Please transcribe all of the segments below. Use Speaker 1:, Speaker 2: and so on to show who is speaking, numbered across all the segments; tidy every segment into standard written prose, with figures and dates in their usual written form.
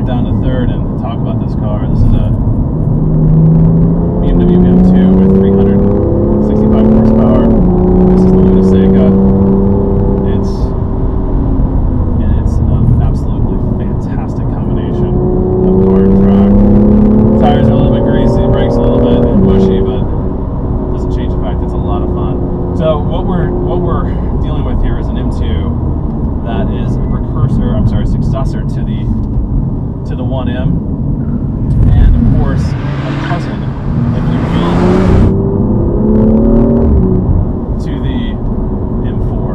Speaker 1: right down to third and talk about this car. This is a BMW M2 with 365 horsepower. This is the Laguna Seca. It's an absolutely fantastic combination of car and track. Tires are a little bit greasy, brakes a little bit mushy, but it doesn't change the fact it's a lot of fun. So what we're dealing with here is an M2 that is a successor to the 1M, and of course a cousin, if you will, to the M4.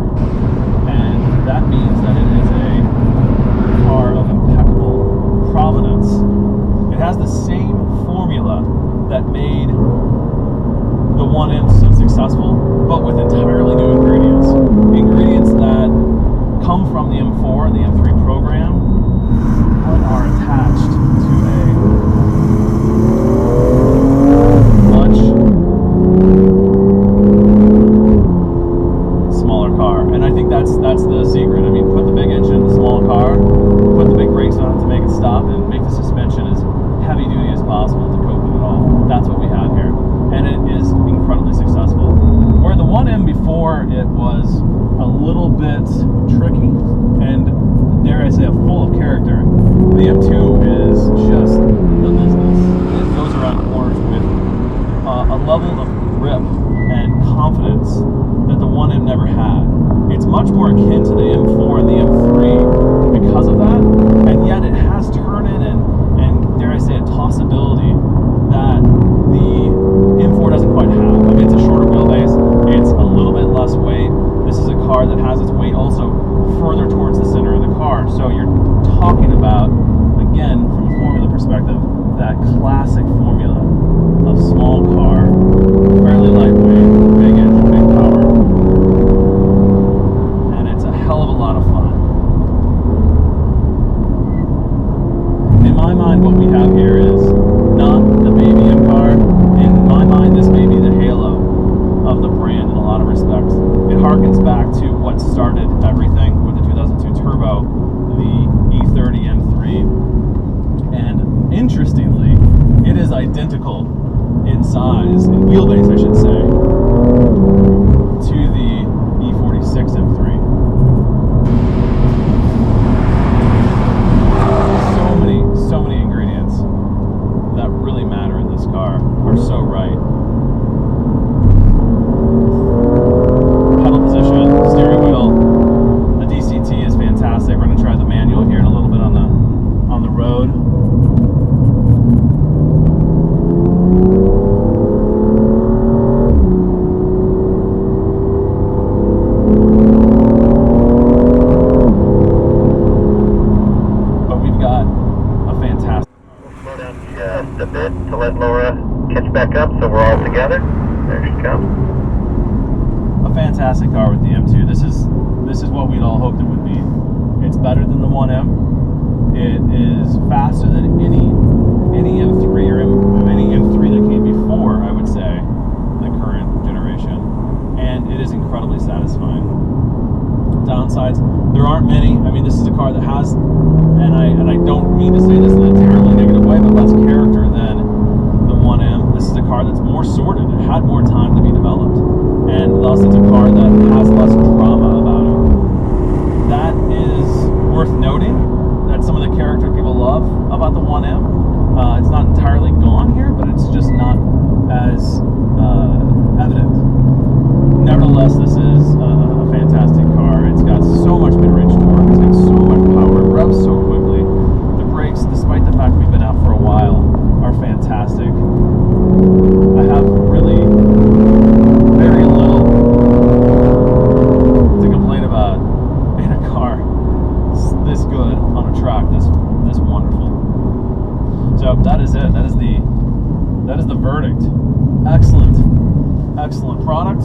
Speaker 1: And that means that it is a car of impeccable provenance. It has the same formula that made the 1M so successful, but with entirely new ingredients. Ingredients that come from the M4 and the M3 program, but are attached to a much smaller car. And I think that's the secret. I mean, put the big engine in the small car, put the big brakes on it to make it stop, and make the suspension as heavy duty as possible to cope with it all. That's what we have here. And it is incredibly successful. Where the 1M before, it was a little bit tricky and, dare I say, full of character. The M2 is just the business. It goes around corners with a level of grip and confidence that the 1M never had. It's much more akin to the M4 and the M3 because of that, and yet it has turn-in and dare I say, a tossability that the M4 doesn't quite have. I mean, it's a shorter wheelbase, it's a little bit less weight. This is a car that has its weight also further towards the center of the car. So you're talking about, again, from a formula perspective, that classic formula of small car, fairly lightweight, big engine, big power. And it's a hell of a lot of fun. In my mind, what we have here is not the baby M car. In my mind, this may be the halo of the brand in a lot of respects. It harkens back to what started everything with the 2002 Turbo, the E30 M3. And interestingly, it is identical in size, in wheelbase I should say, to the E46 M3. So many ingredients that really matter in this car are so right. Pedal position, steering wheel, the DCT is fantastic. We're going to try the manual here in a little bit on the road. But we've got a fantastic.
Speaker 2: Slow down just a bit to let Laura catch back up, so we're all together. There she comes.
Speaker 1: A fantastic car with the M2. This is what we'd all hoped it would be. It's better than the 1M. It is faster than any M3 or any M3 that came before, I would say, the current generation. And it is incredibly satisfying. Downsides, there aren't many. I mean, this is a car that has, and I don't mean to say this in a terribly negative way, but less character than the 1M. This is a car that's more sorted. It had more time to be developed. And thus it's a car that has less drama about it. That is worth noting. That's some of the character people love about the 1M. It's not entirely gone here, but it's just not as evident. Nevertheless, this is a fantastic car. It's got so much mid-range torque. It's got so much power. It revs so quickly. The brakes, despite the fact we've been out for a while, are fantastic. I have really very little to complain about in a car this good on a track this wonderful. So that is it. That is the verdict. Excellent product.